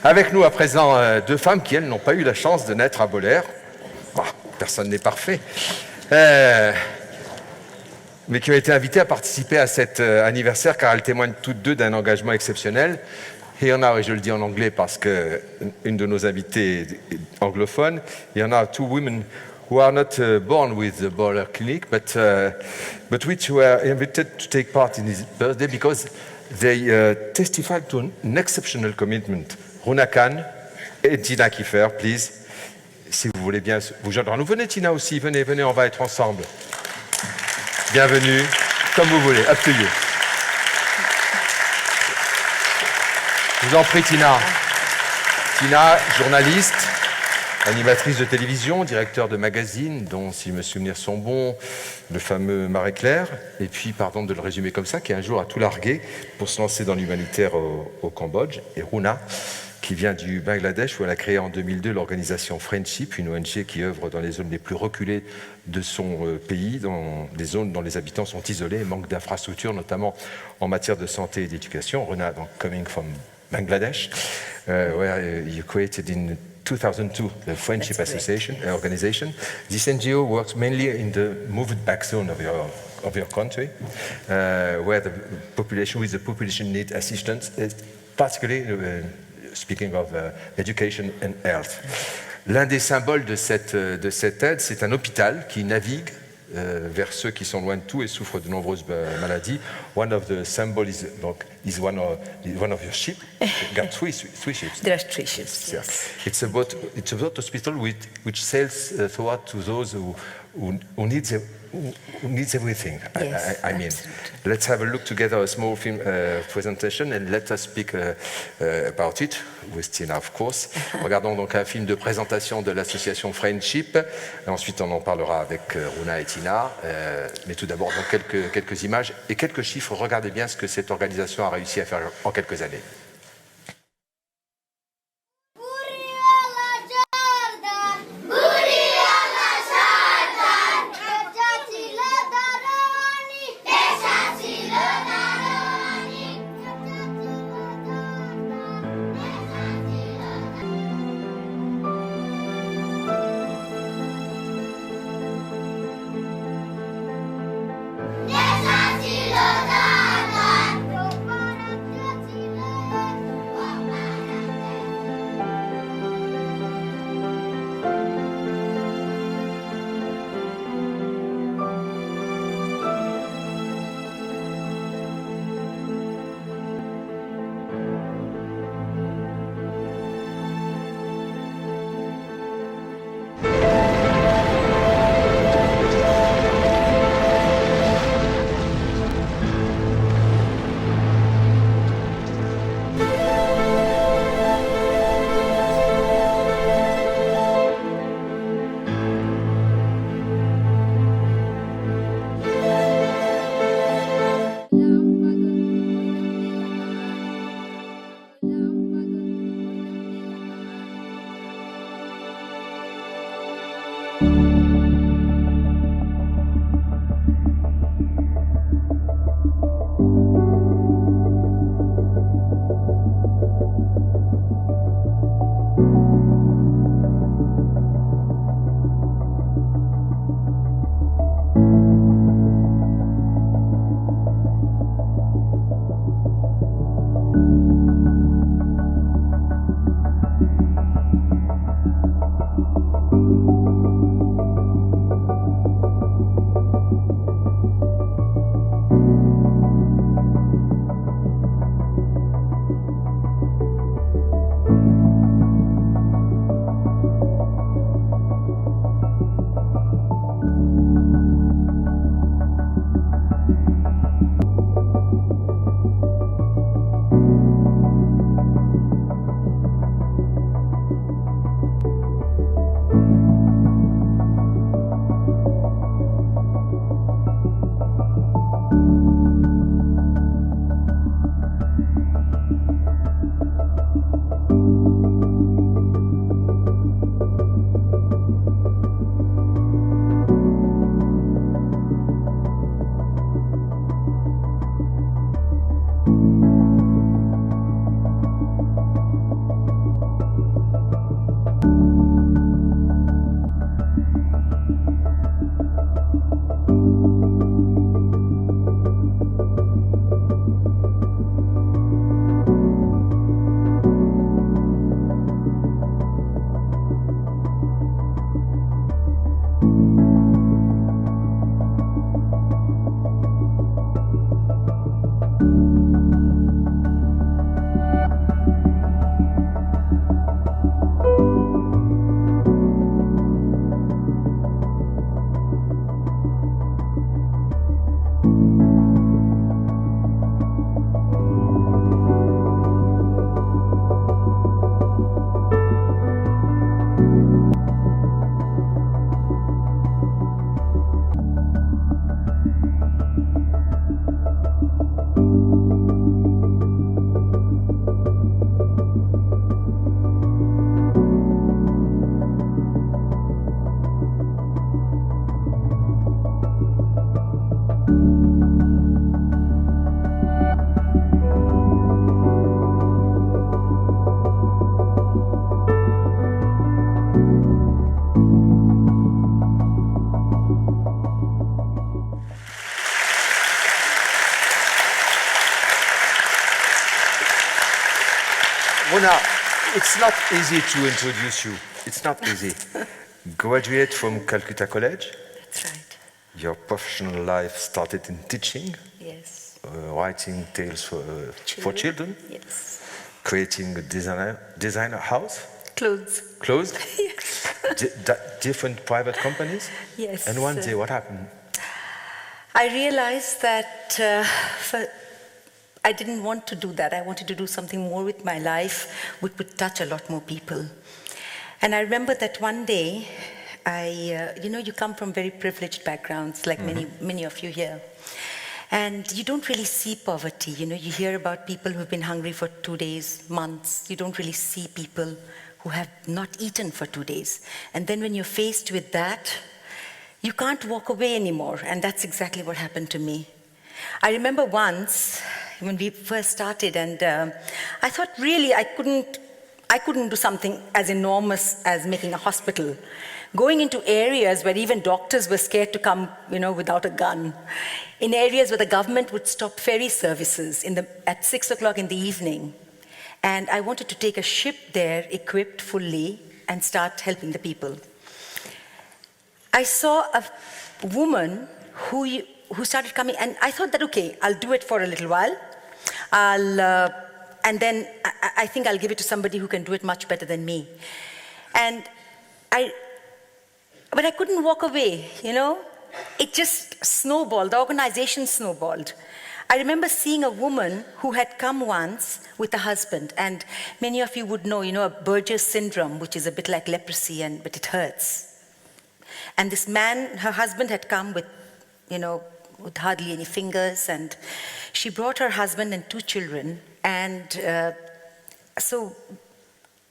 Avec nous à présent deux femmes qui, elles, n'ont pas eu la chance de naître à Bollaert. Bah, personne n'est parfait. Mais qui ont été invitées à participer à cet anniversaire car elles témoignent toutes deux d'un engagement exceptionnel. Et il y en a, et je le dis en anglais parce qu'une de nos invitées est anglophone, il y en a two women who are not born with the Bollaert Clinic, but which were invited to take part in his birthday because they testified to an exceptional commitment. Runa Khan et Tina Kiefer, please. Si vous voulez bien vous joindre à nous. Venez Tina aussi, venez, on va être ensemble. Bienvenue, comme vous voulez, up to you. Je vous en prie Tina. Tina, journaliste, animatrice de télévision, directeur de magazine, dont, si mes souvenirs sont bons, le fameux Marie Claire, et puis, pardon de le résumer comme ça, qui un jour a tout largué pour se lancer dans l'humanitaire au Cambodge, et Runa, qui vient du Bangladesh, où elle a créé en 2002 l'organisation Friendship, une ONG qui œuvre dans les zones les plus reculées de son pays, dans des zones dont les habitants sont isolés et manquent d'infrastructures, notamment en matière de santé et d'éducation. Runa, donc, coming from Bangladesh, where you created in 2002 the Friendship Association organization. This NGO works mainly in the moved back zone of your country, where the population need assistance, particularly speaking of education and health. L'un des symboles de cette aide, c'est un hôpital qui navigue vers ceux qui sont loin de tout et souffrent de nombreuses maladies. One of the symbols is one of your ships. You got three ships. There are 3 ships. Yes. It's a boat hospital which sails throughout to those who needs everything. Yes, I mean, let's have a look together, a small film presentation, and let us speak about it, with Tina, of course. Regardons donc un film de présentation de l'association Friendship, et ensuite on en parlera avec Runa et Tina, mais tout d'abord donc quelques images et quelques chiffres. Regardez bien ce que cette organisation a réussi à faire en quelques années. Karuna, it's not easy to introduce you. It's not easy. Graduate from Calcutta College. That's right. Your professional life started in teaching. Yes. Writing tales for children. Yes. Creating a designer house. Clothes. Closed. Yes. Different private companies. Yes. And one day, what happened? I realized that I didn't want to do that. I wanted to do something more with my life, which would touch a lot more people. And I remember that one day, you come from very privileged backgrounds, like many of you here. And you don't really see poverty. You hear about people who've been hungry for 2 days, months. You don't really see people who have not eaten for 2 days. And then when you're faced with that, you can't walk away anymore. And that's exactly what happened to me. I remember once when we first started, and I thought really I couldn't do something as enormous as making a hospital. Going into areas where even doctors were scared to come, without a gun. In areas where the government would stop ferry services at 6 o'clock in the evening. And I wanted to take a ship there, equipped fully, and start helping the people. I saw a woman who started coming, and I thought that, okay, I'll do it for a little while. And then I think I'll give it to somebody who can do it much better than me. But I couldn't walk away, It just snowballed, the organization snowballed. I remember seeing a woman who had come once with a husband, and many of you would know, a Burgess syndrome, which is a bit like leprosy, but it hurts. And this man, her husband had come with hardly any fingers, and she brought her husband and 2 children, and so,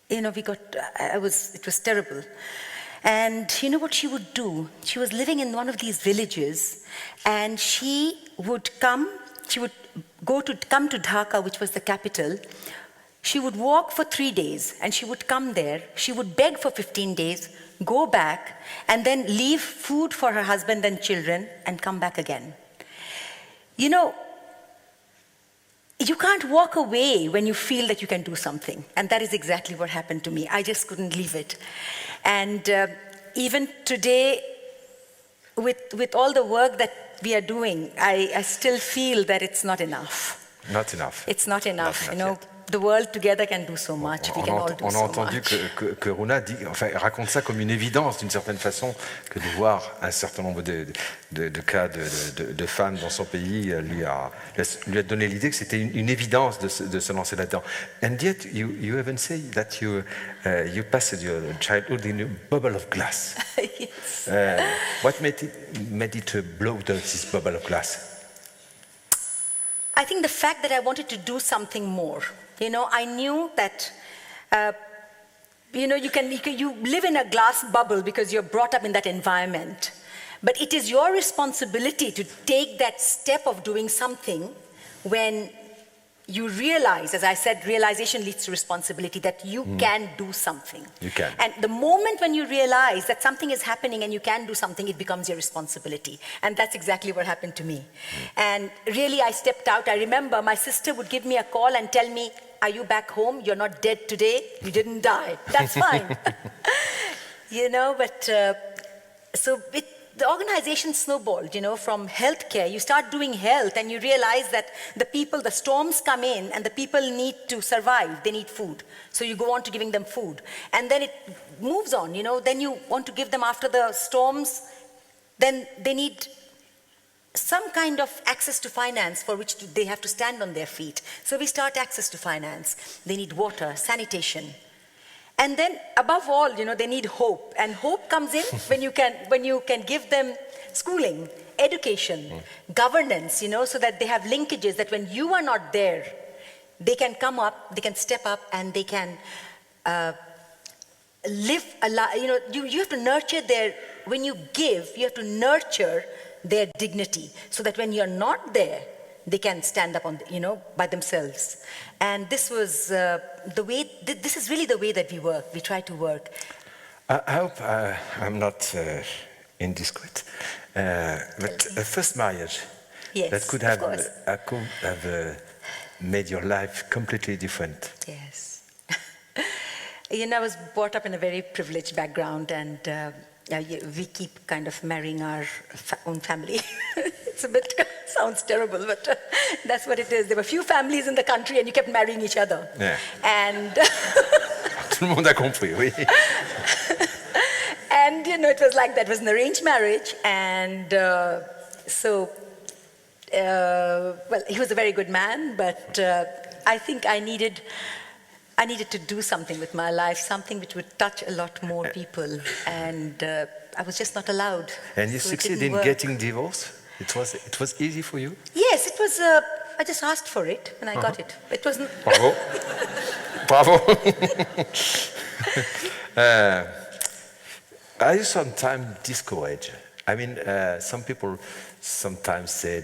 it was terrible. And you know what she would do? She was living in one of these villages, and she would come to Dhaka, which was the capital. She would walk for 3 days, and she would come there. She would beg for 15 days, go back, and then leave food for her husband and children, and come back again. You can't walk away when you feel that you can do something. And that is exactly what happened to me. I just couldn't leave it. And even today, with all the work that we are doing, I still feel that it's not enough. Not enough. It's not enough. The world together can do so much. We can all do so much. On a entendu que Runa raconte ça comme une évidence d'une certaine façon, que de voir un certain nombre de cas de femmes dans son pays lui a donné l'idée que c'était une évidence de se lancer là-dedans. And yet you even say that you passed your childhood in a bubble of glass. Yes. What made it blow this bubble of glass? I think the fact that I wanted to do something more. I knew that, you live in a glass bubble because you're brought up in that environment. But it is your responsibility to take that step of doing something when you realize, as I said, realization leads to responsibility, that you can do something. You can. And the moment when you realize that something is happening and you can do something, it becomes your responsibility. And that's exactly what happened to me. And really, I stepped out. I remember my sister would give me a call and tell me, are you back home? You're not dead today. You didn't die. That's fine. The organization snowballed, from healthcare. You start doing health and you realize that the storms come in and the people need to survive. They need food. So you go on to giving them food. And then it moves on, then you want to give them after the storms. Then they need some kind of access to finance for which they have to stand on their feet. So we start access to finance. They need water, sanitation. And then, above all, they need hope. And hope comes in when you can give them schooling, education, governance, so that they have linkages, that when you are not there, they can come up, they can step up, and they can live a life. You have to nurture when you give, you have to nurture their dignity, so that when you're not there, they can stand up by themselves. And this was this is really the way that we work. We try to work. I hope I'm not indiscreet, but a first marriage, yes, that could have made your life completely different. Yes. I was brought up in a very privileged background, and we keep kind of marrying our own family. It's a bit, sounds terrible, but that's what it is. There were few families in the country, and you kept marrying each other. Yeah. And Tout le monde a compris, oui. and it was like that. It was an arranged marriage, and well, he was a very good man, but I think I needed to do something with my life, something which would touch a lot more people, and I was just not allowed. And you So it succeeded didn't in work. getting divorced? It was easy for you? Yes, it was. I just asked for it, and I got it. It wasn't. Bravo. Bravo. Are you sometimes discouraged? I mean, some people sometimes say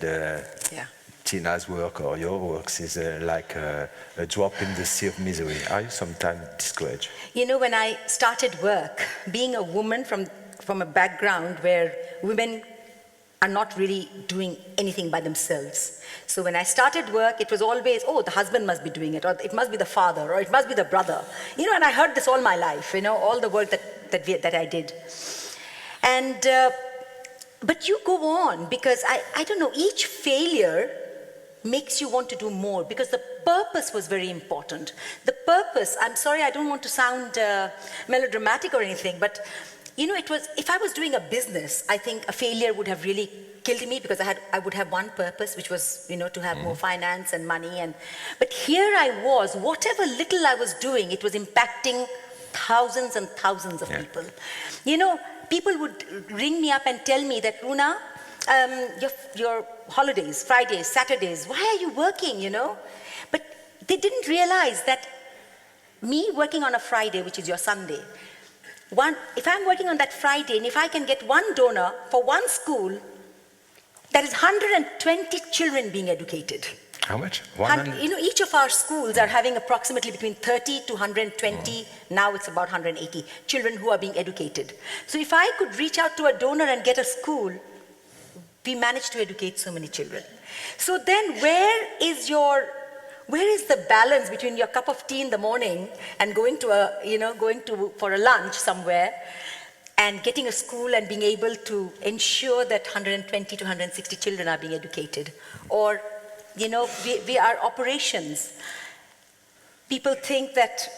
Tina's work or your works is like a drop in the sea of misery. Are you sometimes discouraged? When I started work, being a woman from a background where women are not really doing anything by themselves. So when I started work, it was always, the husband must be doing it, or it must be the father, or it must be the brother. And I heard this all my life, all the work that I did. And, but you go on, because I don't know, each failure makes you want to do more, because the purpose was very important. The purpose, I'm sorry, I don't want to sound melodramatic or anything, but it was, if I was doing a business, I think a failure would have really killed me, because I would have one purpose, which was, to have more finance and money. But here I was, whatever little I was doing, it was impacting thousands and thousands of people. People would ring me up and tell me that, Runa, your holidays, Fridays, Saturdays, why are you working, But they didn't realize that me working on a Friday, which is your Sunday, if I'm working on that Friday, and if I can get one donor for one school, that is 120 children being educated. How much? 100? Each of our schools are having approximately between 30 to 120, now it's about 180 children who are being educated. So if I could reach out to a donor and get a school, we managed to educate so many children. So then where is the balance between your cup of tea in the morning and going for a lunch somewhere, and getting a school and being able to ensure that 120 to 160 children are being educated? Or, we are operations. People think that,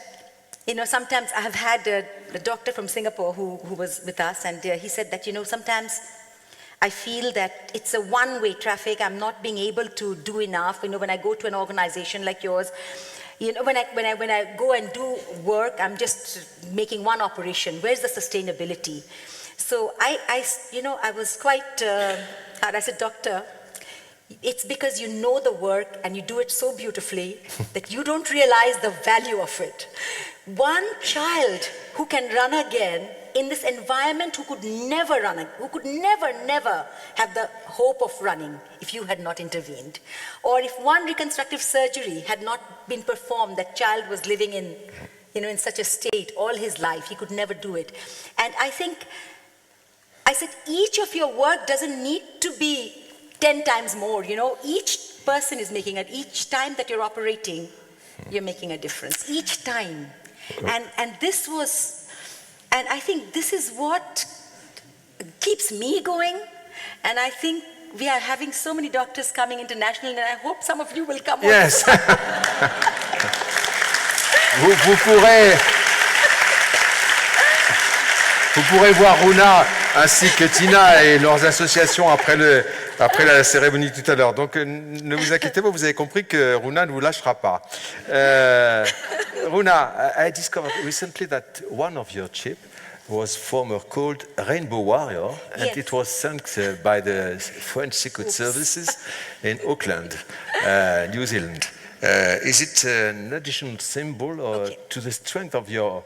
sometimes I have had a doctor from Singapore who was with us, and he said that, sometimes I feel that it's a one-way traffic. I'm not being able to do enough. When I go to an organization like yours, when I go and do work, I'm just making one operation. Where's the sustainability? So I was quite hard. I said, doctor, it's because you know the work and you do it so beautifully that you don't realize the value of it. One child who can run again in this environment, who could never run, who could never have the hope of running if you had not intervened. Or if one reconstructive surgery had not been performed, that child was living in, in such a state all his life, he could never do it. And I said, each of your work doesn't need to be 10 times more, each person is making it. Each time that you're operating, you're making a difference, each time. And this was, and I think this is what keeps me going. And I think we are having so many doctors coming internationally, and I hope some of you will come. Yes. Vous pourrez voir Runa ainsi que Tina et leurs associations après la cérémonie tout à l'heure. Donc ne vous inquiétez pas, vous avez compris que Runa ne vous lâchera pas. Runa, I discovered recently that one of your ships was former called Rainbow Warrior, and yes. It was sunk by the French Secret Services in Auckland, New Zealand. Is it an additional symbol or to the strength of your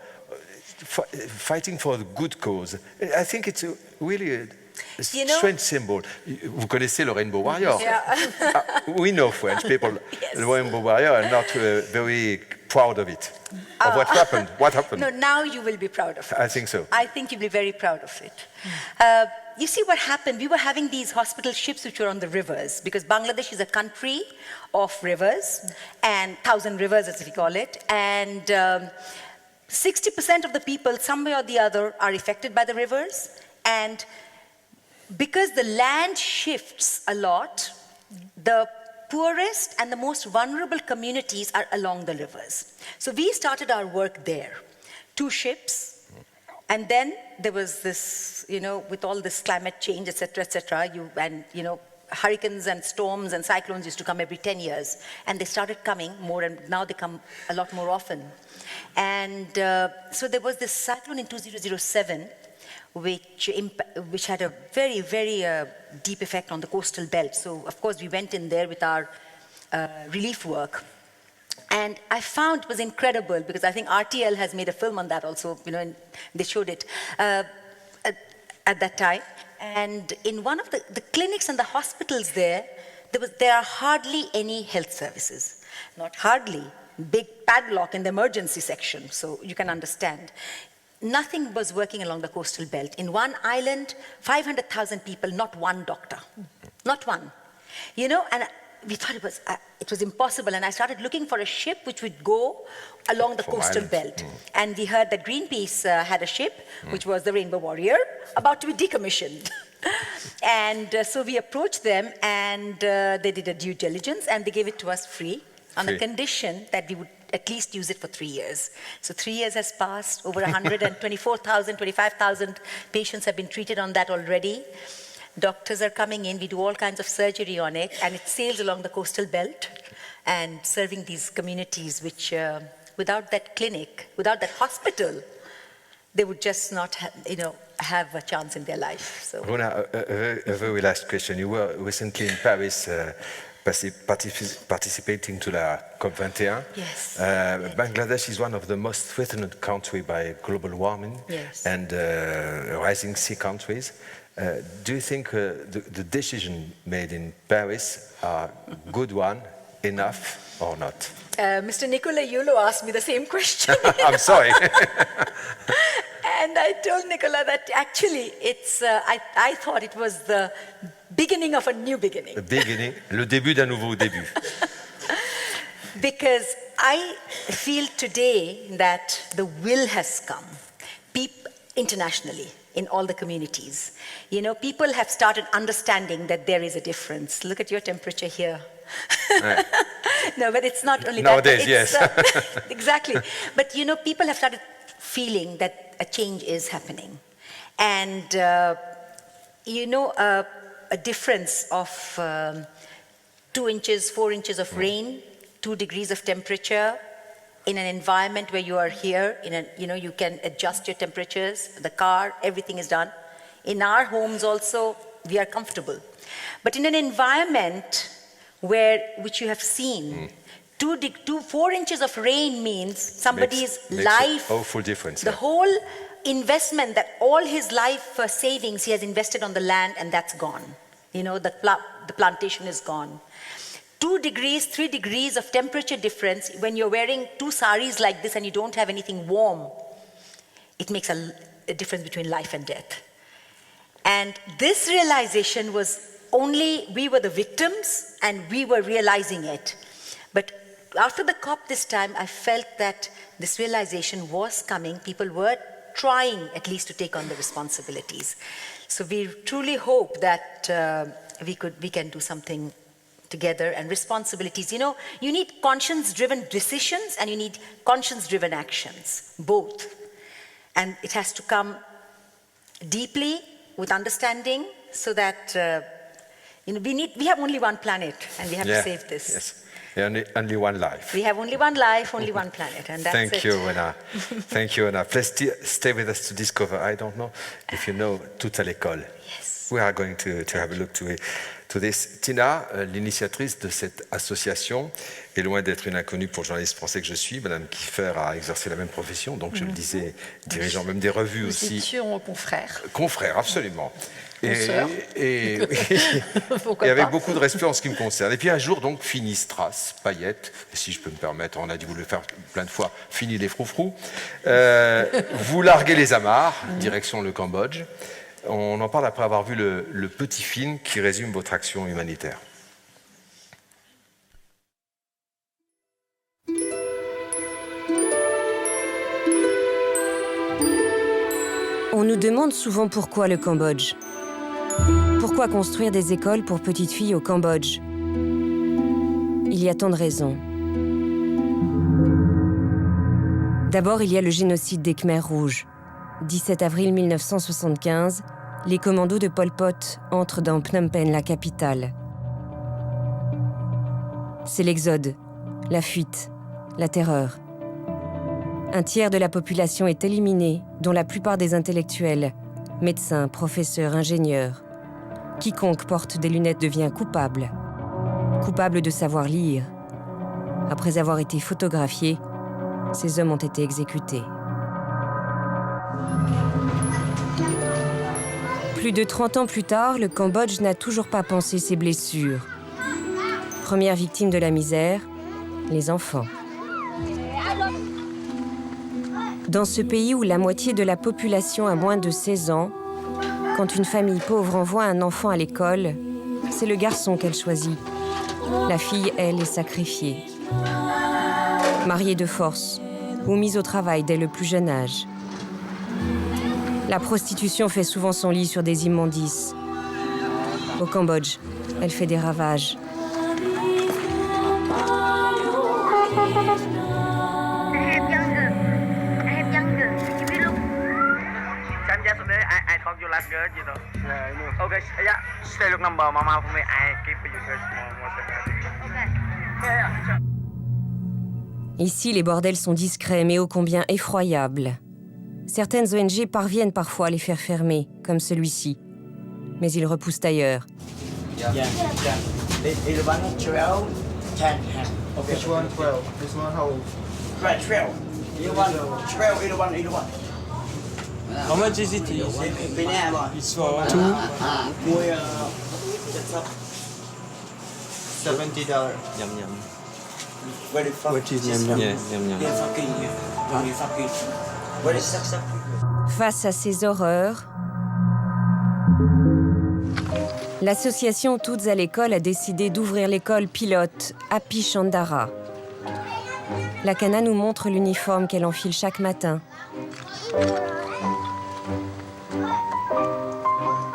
fighting for the good cause? I think it's really a strange symbol. Vous connaissez le Rainbow Warrior? Yeah. We know French people. Yes. The Rainbow Warrior are not very proud of it. Of what happened? What happened? No, now you will be proud of it. I think so. I think you'll be very proud of it. You see what happened? We were having these hospital ships which were on the rivers, because Bangladesh is a country of rivers, and 1,000 rivers as we call it. And 60% of the people, some way or the other, are affected by the rivers. And because the land shifts a lot, the poorest and the most vulnerable communities are along the rivers. So we started our work there. 2 ships, and then there was this, with all this climate change, et cetera, hurricanes and storms and cyclones used to come every 10 years, and they started coming more, and now they come a lot more often. And so there was this cyclone in 2007, which had a very, very deep effect on the coastal belt. So, of course, we went in there with our relief work. And I found it was incredible, because I think RTL has made a film on that also, and they showed it at that time. And in one of the clinics and the hospitals there are hardly any health services. Not hardly. Big padlock in the emergency section, so you can understand. Nothing was working along the coastal belt. In one island, 500,000 people, not one doctor. Not one. And we thought it was impossible, and I started looking for a ship which would go along the coastal belt. And we heard that Greenpeace had a ship, which was the Rainbow Warrior, about to be decommissioned. And so we approached them, and they did a due diligence, and they gave it to us free, on the condition that we would at least use it for 3 years. So 3 years has passed, over 124,000, 25,000 patients have been treated on that already. Doctors are coming in, we do all kinds of surgery on it, and it sails along the coastal belt and serving these communities which, without that clinic, without that hospital, they would just not have a chance in their life. So. Rona, a very last question. You were recently in Paris participating to the COP21. Yes. Bangladesh is one of the most threatened countries by global warming and rising sea countries. Do you think the decision made in Paris are a good one, enough or not? Mr. Nicola Yulo asked me the same question. I'm sorry. And I told Nicola that actually I thought it was the beginning of a new beginning. Le début d'un nouveau début. Because I feel today that the will has come internationally in all the communities. People have started understanding that there is a difference. Look at your temperature here. Right. No, but it's not only nowadays, that. Nowadays, yes. Exactly. But, people have started feeling that a change is happening. And, a difference of 2 inches, 4 inches of rain, 2 degrees of temperature, in an environment where you are here, you can adjust your temperatures, the car, everything is done. In our homes also, we are comfortable. But in an environment which you have seen, 4 inches of rain means somebody's life. Makes a full difference. The whole investment that all his life savings he has invested on the land, and that's gone. The plantation is gone. 2 degrees, 3 degrees of temperature difference, when you're wearing 2 saris like this and you don't have anything warm, it makes a difference between life and death. And this realization was only, we were the victims and we were realizing it. But after the COP this time, I felt that this realization was coming. People were trying at least to take on the responsibilities. So we truly hope that we can do something together, and responsibilities. You need conscience-driven decisions and you need conscience-driven actions, both. And it has to come deeply with understanding, so that we have only one planet and we have to save this. Yes. Only one life. We have only one life, only one planet, and that's Thank you, Rona. Thank you, Rona. Please stay with us to discover. I don't know if you know Tout à l'école. Yes. We are going to have a look to this. Tina, l'initiatrice de cette association, est loin d'être une inconnue pour le journaliste français que je suis. Madame Kiefer a exercé la même profession, donc je le disais, dirigeant même des revues aussi. Nous étions confrères. Confrères, absolument. Et Pourquoi avec pas. beaucoup de respect en ce qui me concerne. Et puis un jour, donc, fini Strass, paillettes, et si je peux me permettre, on a dit vous le faire plein de fois, fini les froufrous. Vous larguez les amarres, direction le Cambodge. On en parle après avoir vu le petit film qui résume votre action humanitaire. On nous demande souvent pourquoi le Cambodge. Pourquoi construire des écoles pour petites filles au Cambodge? Il y a tant de raisons. D'abord, il y a le génocide des Khmers rouges. 17 avril 1975, les commandos de Pol Pot entrent dans Phnom Penh, la capitale. C'est l'exode, la fuite, la terreur. Un tiers de la population est éliminée, dont la plupart des intellectuels, médecins, professeurs, ingénieurs. Quiconque porte des lunettes devient coupable. Coupable de savoir lire. Après avoir été photographiés, ces hommes ont été exécutés. Plus de 30 ans plus tard, le Cambodge n'a toujours pas pansé ses blessures. Première victime de la misère, les enfants. Dans ce pays où la moitié de la population a moins de 16 ans, quand une famille pauvre envoie un enfant à l'école, c'est le garçon qu'elle choisit. La fille, elle, est sacrifiée. Mariée de force ou mise au travail dès le plus jeune âge. La prostitution fait souvent son lit sur des immondices. Au Cambodge, elle fait des ravages. Ici, les bordels sont discrets, mais ô combien effroyables. Certaines ONG parviennent parfois à les faire fermer, comme celui-ci. Mais ils repoussent ailleurs. Which one 12? This one how old? Right, 12. Either one. 12, either one, either one. How much is it? It's for two. $70. Yum yum. Where the fuck What is yum yum? Yes, yum yum. Yeah, fucking, yeah. Don't you fucking. Where is suck? Face à ces horreurs, l'association Toutes à l'école a décidé d'ouvrir l'école pilote Happy Chandara. La Kana nous montre l'uniforme qu'elle enfile chaque matin.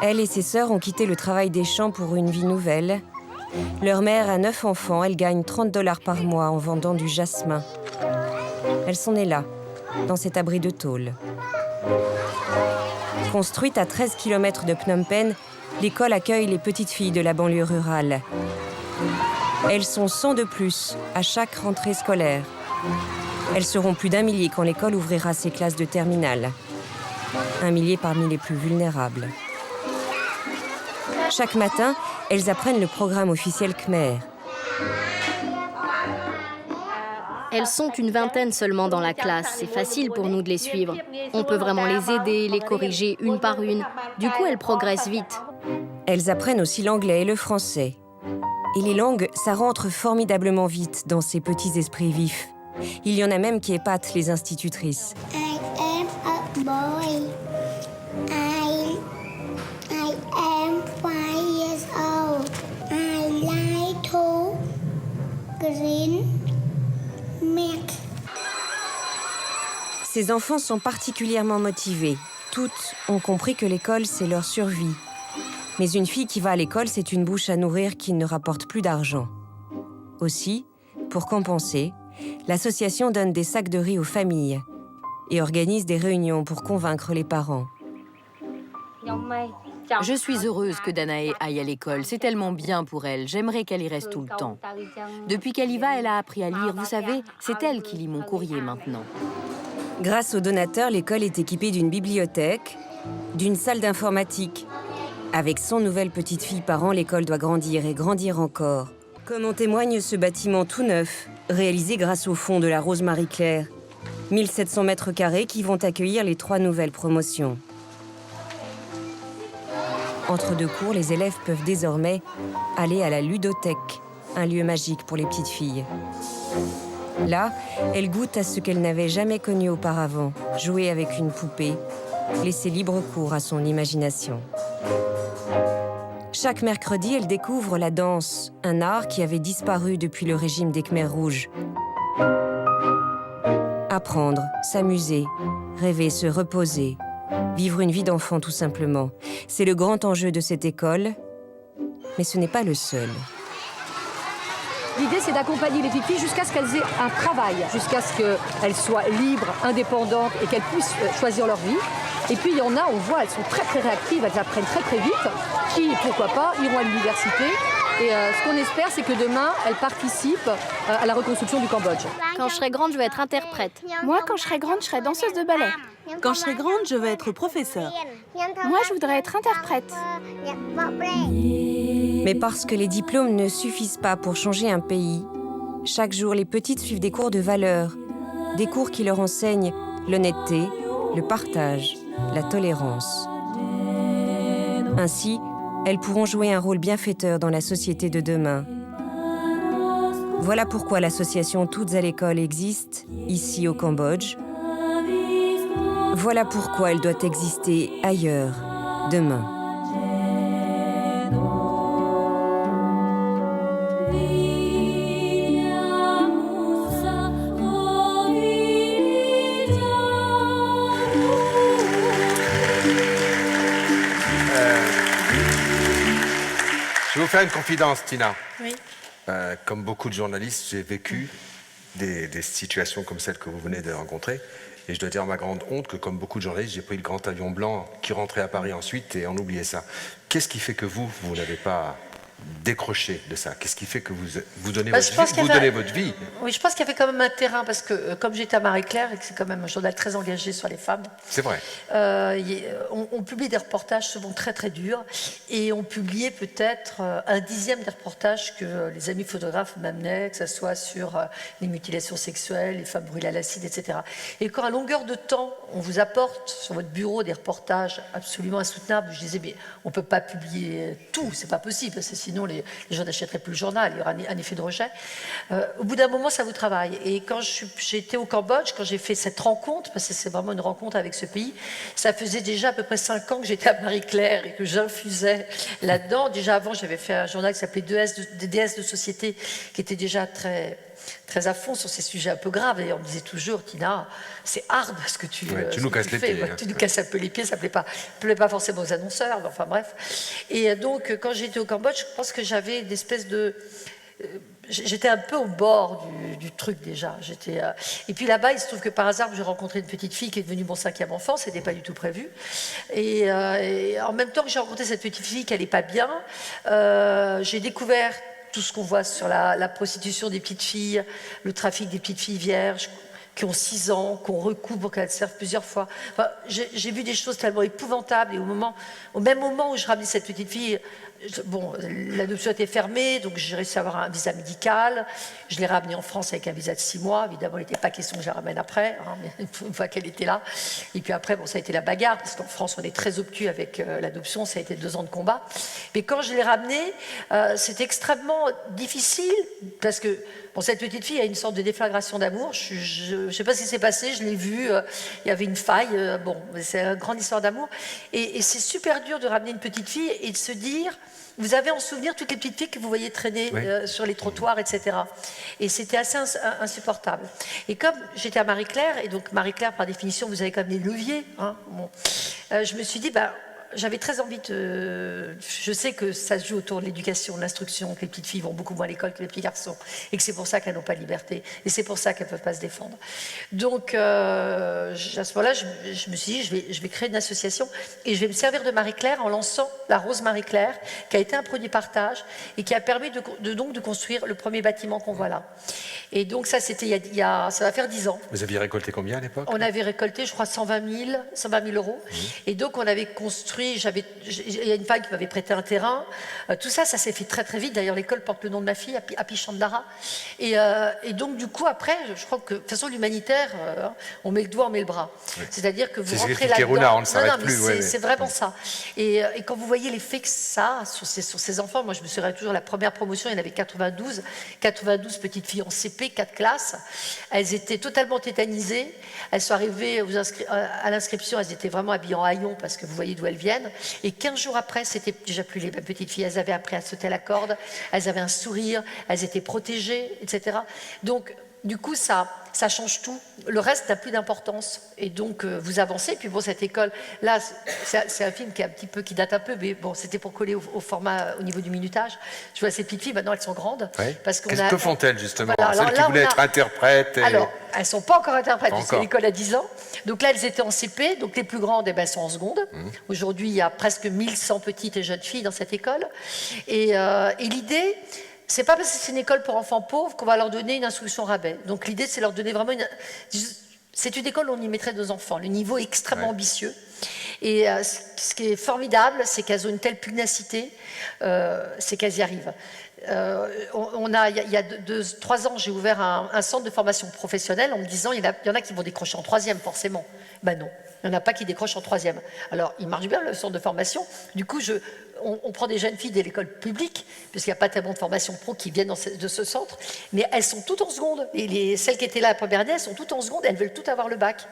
Elle et ses sœurs ont quitté le travail des champs pour une vie nouvelle. Leur mère a 9 enfants, elle gagne $30 par mois en vendant du jasmin. Elles sont nées là, dans cet abri de tôle. Construite à 13 km de Phnom Penh, l'école accueille les petites filles de la banlieue rurale. Elles sont 100 de plus à chaque rentrée scolaire. Elles seront plus d'1 millier quand l'école ouvrira ses classes de terminale. 1 millier parmi les plus vulnérables. Chaque matin, elles apprennent le programme officiel khmer. Elles sont une vingtaine seulement dans la classe. C'est facile pour nous de les suivre. On peut vraiment les aider, les corriger une par une. Du coup, elles progressent vite. Elles apprennent aussi l'anglais et le français. Et les langues, ça rentre formidablement vite dans ces petits esprits vifs. Il y en a même qui épatent les institutrices. I am a boy. I am 5 years old. I like to green milk. Ces enfants sont particulièrement motivés. Toutes ont compris que l'école, c'est leur survie. Mais une fille qui va à l'école, c'est une bouche à nourrir qui ne rapporte plus d'argent. Aussi, pour compenser, l'association donne des sacs de riz aux familles et organise des réunions pour convaincre les parents. Je suis heureuse que Danae aille à l'école. C'est tellement bien pour elle. J'aimerais qu'elle y reste tout le temps. Depuis qu'elle y va, elle a appris à lire. Vous savez, c'est elle qui lit mon courrier maintenant. Grâce aux donateurs, l'école est équipée d'une bibliothèque, d'une salle d'informatique. Avec 100 nouvelles petites filles par an, l'école doit grandir et grandir encore. Comme en témoigne ce bâtiment tout neuf, réalisé grâce au fonds de la Rose Marie-Claire. 1700 mètres carrés qui vont accueillir les 3 nouvelles promotions. Entre deux cours, les élèves peuvent désormais aller à la ludothèque, un lieu magique pour les petites filles. Là, elles goûtent à ce qu'elles n'avaient jamais connu auparavant, jouer avec une poupée, laisser libre cours à son imagination. Chaque mercredi, elles découvrent la danse, un art qui avait disparu depuis le régime des Khmers rouges. Apprendre, s'amuser, rêver, se reposer, Vivre une vie d'enfant, tout simplement. C'est le grand enjeu de cette école, mais ce n'est pas le seul. L'idée, c'est d'accompagner les petites filles jusqu'à ce qu'elles aient un travail, jusqu'à ce qu'elles soient libres, indépendantes et qu'elles puissent choisir leur vie. Et puis, il y en a, on voit, elles sont très, très réactives, elles apprennent très, très vite, qui, pourquoi pas, iront à l'université. Et ce qu'on espère, c'est que demain, elles participent à la reconstruction du Cambodge. Quand je serai grande, je vais être interprète. Moi, quand je serai grande, je serai danseuse de ballet. Quand je serai grande, je veux être professeure. Moi, je voudrais être interprète. Mais parce que les diplômes ne suffisent pas pour changer un pays, chaque jour, les petites suivent des cours de valeur, des cours qui leur enseignent l'honnêteté, le partage, la tolérance. Ainsi, elles pourront jouer un rôle bienfaiteur dans la société de demain. Voilà pourquoi l'association Toutes à l'école existe, ici au Cambodge. Voilà pourquoi elle doit exister ailleurs, demain. Je vais vous faire une confidence, Tina. Oui. Comme beaucoup de journalistes, j'ai vécu des situations comme celle que vous venez de rencontrer. Et je dois dire à ma grande honte que, comme beaucoup de journalistes, j'ai pris le grand avion blanc qui rentrait à Paris ensuite et on oubliait ça. Qu'est-ce qui fait que vous n'avez pas décroché de ça? Qu'est-ce qui fait que vous donnez votre vie? Oui, je pense qu'il y avait quand même un terrain, parce que comme j'étais à Marie-Claire, et que c'est quand même un journal très engagé sur les femmes, c'est vrai. On publie des reportages souvent très très durs, et on publiait peut-être un dixième des reportages que les amis photographes m'amenaient, que ce soit sur les mutilations sexuelles, les femmes brûlées à l'acide, etc. Et quand à longueur de temps, on vous apporte sur votre bureau des reportages absolument insoutenables, je disais, mais on ne peut pas publier tout, c'est pas possible, parce que sinon les gens n'achèteraient plus le journal, il y aura un effet de rejet. Au bout d'un moment, ça vous travaille. Et quand j'ai été au Cambodge, quand j'ai fait cette rencontre, parce que c'est vraiment une rencontre avec ce pays, ça faisait déjà à peu près 5 ans que j'étais à Marie-Claire et que j'infusais là-dedans. Déjà avant, j'avais fait un journal qui s'appelait des déesses de société, qui était déjà très à fond sur ces sujets un peu graves. Et on me disait toujours, Tina, c'est hard ce que tu nous casses les pieds. Tu nous casses un peu les pieds, ça ne plaît pas forcément aux annonceurs, mais enfin bref. Et donc, quand j'étais au Cambodge, je pense que j'avais une espèce de... J'étais un peu au bord du truc déjà. Et puis là-bas, il se trouve que par hasard, j'ai rencontré une petite fille qui est devenue mon 5e enfant, ce n'était pas du tout prévu. Et en même temps que j'ai rencontré cette petite fille qui n'allait pas bien, j'ai découvert tout ce qu'on voit sur la prostitution des petites filles, le trafic des petites filles vierges qui ont 6 ans, qu'on recouvre pour qu'elles servent plusieurs fois. Enfin, j'ai vu des choses tellement épouvantables, et au même moment où je ramenais cette petite fille, bon, l'adoption était fermée, donc j'ai réussi à avoir un visa médical. Je l'ai ramenée en France avec un visa de 6 mois. Évidemment, il n'était pas question que je la ramène après, hein, mais une fois qu'elle était là. Et puis après, bon, ça a été la bagarre, parce qu'en France, on est très obtus avec l'adoption. Ça a été 2 ans de combat. Mais quand je l'ai ramenée, c'était extrêmement difficile, parce que bon, cette petite fille a une sorte de déflagration d'amour. Je ne sais pas ce qui s'est passé, je l'ai vue, il y avait une faille. Bon, c'est une grande histoire d'amour. Et c'est super dur de ramener une petite fille et de se dire... Vous avez en souvenir toutes les petites filles que vous voyez traîner sur les trottoirs, etc. Et c'était assez insupportable. Et comme j'étais à Marie-Claire, et donc Marie-Claire, par définition, vous avez quand même des leviers, hein, bon, je me suis dit, j'avais très envie de... Je sais que ça se joue autour de l'éducation, de l'instruction, que les petites filles vont beaucoup moins à l'école que les petits garçons, et que c'est pour ça qu'elles n'ont pas de liberté, et c'est pour ça qu'elles ne peuvent pas se défendre. Donc, à ce moment-là, je me suis dit, je vais créer une association, et je vais me servir de Marie-Claire en lançant la Rose Marie-Claire, qui a été un produit partage, et qui a permis de construire le premier bâtiment qu'on voit là. Et donc ça, c'était ça va faire 10 ans. Vous aviez récolté combien à l'époque? On avait récolté, je crois, 120 000 euros. Et donc, on avait construit, il y a une femme qui m'avait prêté un terrain. Tout ça, ça s'est fait très très vite. D'ailleurs, l'école porte le nom de ma fille, Happy Chandlara. Et donc, du coup, après, je crois que, de toute façon, l'humanitaire, on met le doigt, on met le bras. Oui. C'est-à-dire que vous rentrez là-dedans. On ne s'arrête plus. C'est vraiment ça. Et quand vous voyez l'effet que ça a sur ces enfants, moi, je me souviens toujours, la première promotion, il y en avait 92 petites filles en CP, 4 classes. Elles étaient totalement tétanisées. Elles sont arrivées à l'inscription, elles étaient vraiment habillées en haillons, parce que vous voyez d'où elles viennent. Et 15 jours après, c'était déjà plus les mêmes petites filles. Elles avaient appris à sauter à la corde, elles avaient un sourire, elles étaient protégées, etc. Donc, du coup, ça change tout. Le reste n'a plus d'importance. Et donc, vous avancez. Puis bon, cette école, là, c'est un film qui date un peu, mais bon, c'était pour coller au format, au niveau du minutage. Je vois ces petites filles, maintenant, elles sont grandes. Oui. Qu'est-ce que font-elles, justement? Voilà, Celles qui voulaient être interprètes Alors, elles ne sont pas encore interprètes, pas parce que l'école a 10 ans. Donc là, elles étaient en CP. Donc les plus grandes, sont en seconde. Aujourd'hui, il y a presque 1100 petites et jeunes filles dans cette école. Et l'idée... C'est pas parce que c'est une école pour enfants pauvres qu'on va leur donner une instruction rabais. Donc l'idée, c'est leur donner vraiment c'est une école où on y mettrait nos enfants. Le niveau est extrêmement ambitieux. Et ce qui est formidable, c'est qu'elles ont une telle pugnacité, c'est qu'elles y arrivent. Il y a 3 ans, j'ai ouvert un centre de formation professionnelle en me disant il y en a qui vont décrocher en 3e, forcément. Ben non, il n'y en a pas qui décrochent en 3e. Alors, il marche bien le centre de formation. Du coup, on prend des jeunes filles de l'école publique, puisqu'il n'y a pas tellement de formation pro qui viennent de ce centre, mais elles sont toutes en seconde. Et celles qui étaient là la première année, elles sont toutes en seconde, elles veulent toutes avoir le bac.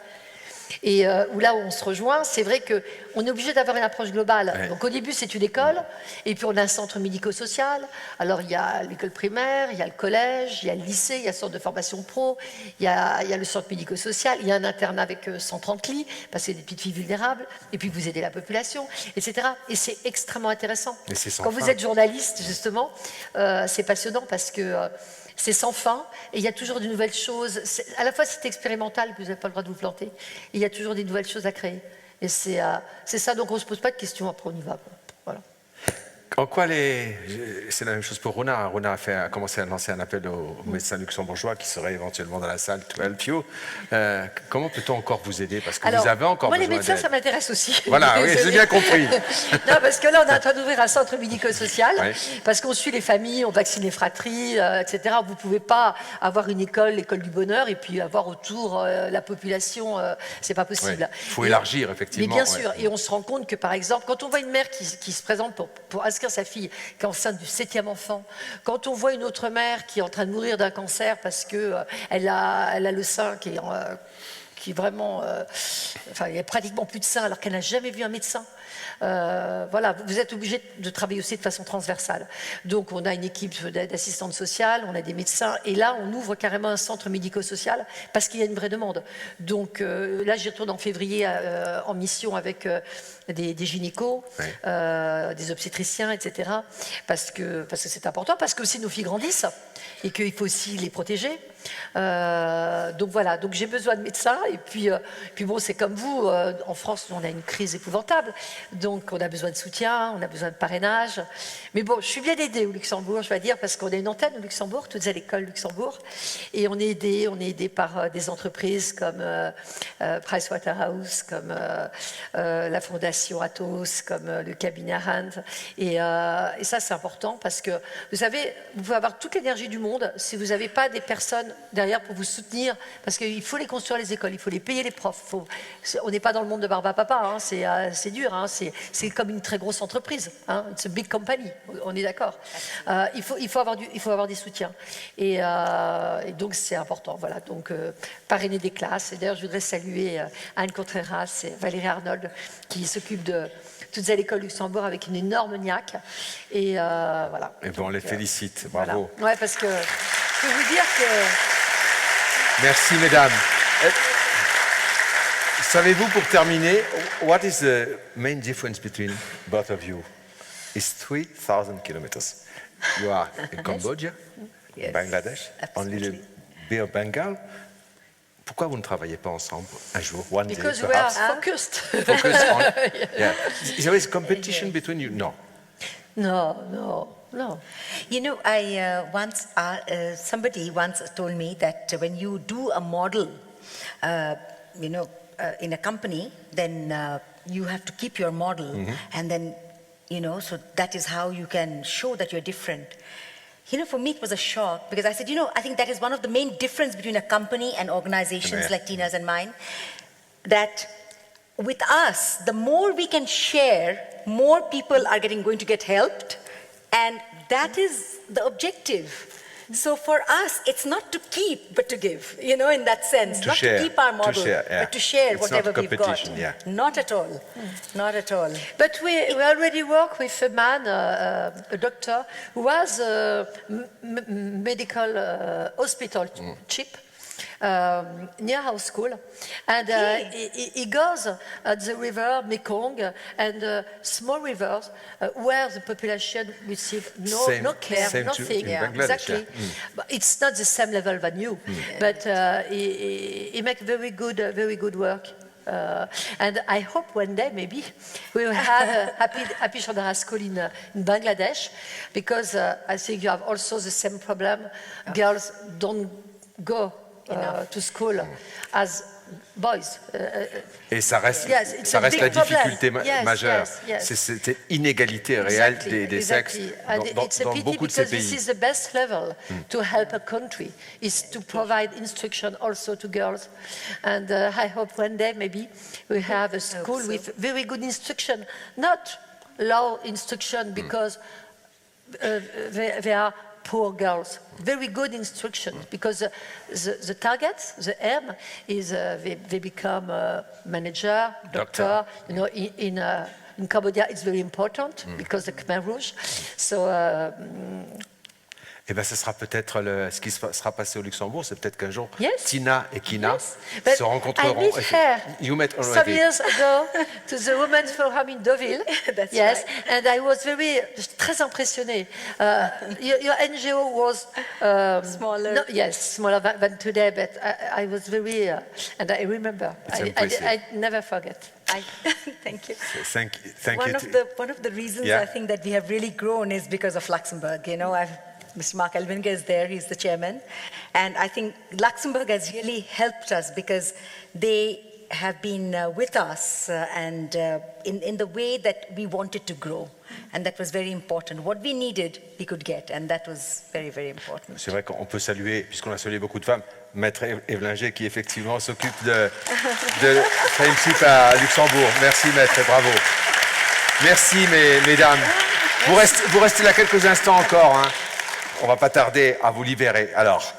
Et là où on se rejoint, c'est vrai qu'on est obligé d'avoir une approche globale. Ouais. Donc au début, c'est une école, et puis on a un centre médico-social. Alors il y a l'école primaire, il y a le collège, il y a le lycée, il y a le centre de formation pro, il y a le centre médico-social, il y a un internat avec 130 lits, parce que c'est des petites filles vulnérables, et puis vous aidez la population, etc. Et c'est extrêmement intéressant. Quand vous êtes journaliste, justement, c'est passionnant parce que... c'est sans fin, et il y a toujours de nouvelles choses. À la fois, c'est expérimental, vous n'avez pas le droit de vous planter, et il y a toujours des nouvelles choses à créer. Et c'est ça, donc on ne se pose pas de questions, après on y va. Voilà. En quoi c'est la même chose pour Rona. Rona a commencé à lancer un appel aux médecins luxembourgeois qui seraient éventuellement dans la salle to help you. Comment peut-on encore vous aider? Parce que vous avez encore besoin d'aide. Moi, les médecins, ça m'intéresse aussi. Voilà, oui, j'ai bien compris. Non, parce que là, on est en train d'ouvrir un centre médico-social, parce qu'on suit les familles, on vaccine les fratries, etc. Vous ne pouvez pas avoir une école, l'école du bonheur, et puis avoir autour la population, c'est pas possible. Il faut élargir, effectivement. Mais bien sûr, et on se rend compte que, par exemple, quand on voit une mère qui se présente pour inscrire sa fille qui est enceinte du 7e enfant, quand on voit une autre mère qui est en train de mourir d'un cancer parce qu'elle a le sein qui est vraiment... il n'y a pratiquement plus de sein alors qu'elle n'a jamais vu un médecin. Voilà, vous êtes obligé de travailler aussi de façon transversale. Donc on a une équipe d'assistantes sociales, on a des médecins, et là on ouvre carrément un centre médico-social parce qu'il y a une vraie demande. Donc là j'y retourne en février en mission avec des gynécos, des obstétriciens, etc. Parce que c'est important, parce que aussi nos filles grandissent et qu'il faut aussi les protéger. Donc voilà, donc j'ai besoin de médecins, et puis bon, c'est comme vous, en France on a une crise épouvantable, donc on a besoin de soutien, on a besoin de parrainage, mais bon, je suis bien aidée au Luxembourg, je vais dire, parce qu'on a une antenne au Luxembourg, toutes à l'école Luxembourg, et on est aidé par des entreprises comme Pricewaterhouse, comme la Fondation Athos, comme le cabinet Rand, et ça c'est important, parce que vous savez, vous pouvez avoir toute l'énergie du monde, si vous n'avez pas des personnes derrière pour vous soutenir, parce qu'il faut les construire les écoles, il faut les payer les profs. On n'est pas dans le monde de Barba Papa, hein, c'est dur, hein, c'est comme une très grosse entreprise, hein, it's a big company, on est d'accord. Il faut avoir des soutiens, et donc c'est important. Voilà, donc parrainer des classes. Et d'ailleurs, je voudrais saluer Anne Contreras et Valérie Arnold qui s'occupent de toutes à l'école Luxembourg avec une énorme niaque. Et voilà. Et bon, on les félicite, bravo. Voilà. Ouais, parce que je peux vous dire que... Merci, mesdames. Savez-vous, pour terminer, what is the main difference between both of you? It's 3,000 kilometers. You are in Cambodia, Yes, Bangladesh, only the Bay of Bengal. Pourquoi vous ne travaillez pas ensemble un jour, one Because day, we are perhaps? focused. Focused on, yeah. Is there a competition between you? No. No. You know, somebody once told me that when you do a model, in a company, then you have to keep your model, and then, so that is how you can show that you're different. For me, it was a shock, because I said, I think that is one of the main difference between a company and organizations like Tina's and mine, that with us, the more we can share, more people are going to get helped, and that is the objective. So for us, it's not to keep, but to give, you know, in that sense. To not share, to keep our model, but to share It's whatever not we've got. competition, yeah. Not at all. Not at all. But we already work with a man, a doctor, who was a medical hospital chief. Near our school, and he goes at the river Mekong and small rivers where the population receive no care, nothing. Exactly, but it's not the same level than you, but he makes very good work. And I hope one day maybe we will have a Happy Chandra school in Bangladesh, because I think you have also the same problem. Girls don't go to school as boys. Et ça reste la difficulté majeure. C'est cette inégalité réelle des sexes dans beaucoup de ces pays. This is the best level to help a country, is to provide instruction also to girls. And I hope one day maybe we have a school with very good instruction, not low instruction because they are poor girls. Very good instruction, because the target, the aim, is they become a manager, doctor. You know, in Cambodia, it's very important because the Khmer Rouge. So. Eh bien, ce sera peut-être ce qui sera passé au Luxembourg. C'est peut-être qu'un jour, Tina et Kina se rencontreront. I met her you met already. some years ago to the Women's Forum in Deauville. Yes, right. And I was très impressionnée. Your NGO was smaller. Smaller than today, but I was very, and I remember. I never forget. Thank you. Thank you. One of the reasons I think that we have really grown is because of Luxembourg. You know, Mr. Mark Elvinger is there, he's the chairman. And I think Luxembourg has really helped us because they have been with us and in the way that we wanted to grow. And that was very important. What we needed, we could get. And that was very, very important. C'est vrai qu'on peut saluer, puisqu'on a salué beaucoup de femmes, Maître Evlinger qui effectivement s'occupe de Friendship à Luxembourg. Merci Maître, bravo. Merci mesdames. Vous restez là quelques instants encore. Hein. On va pas tarder à vous libérer. Alors,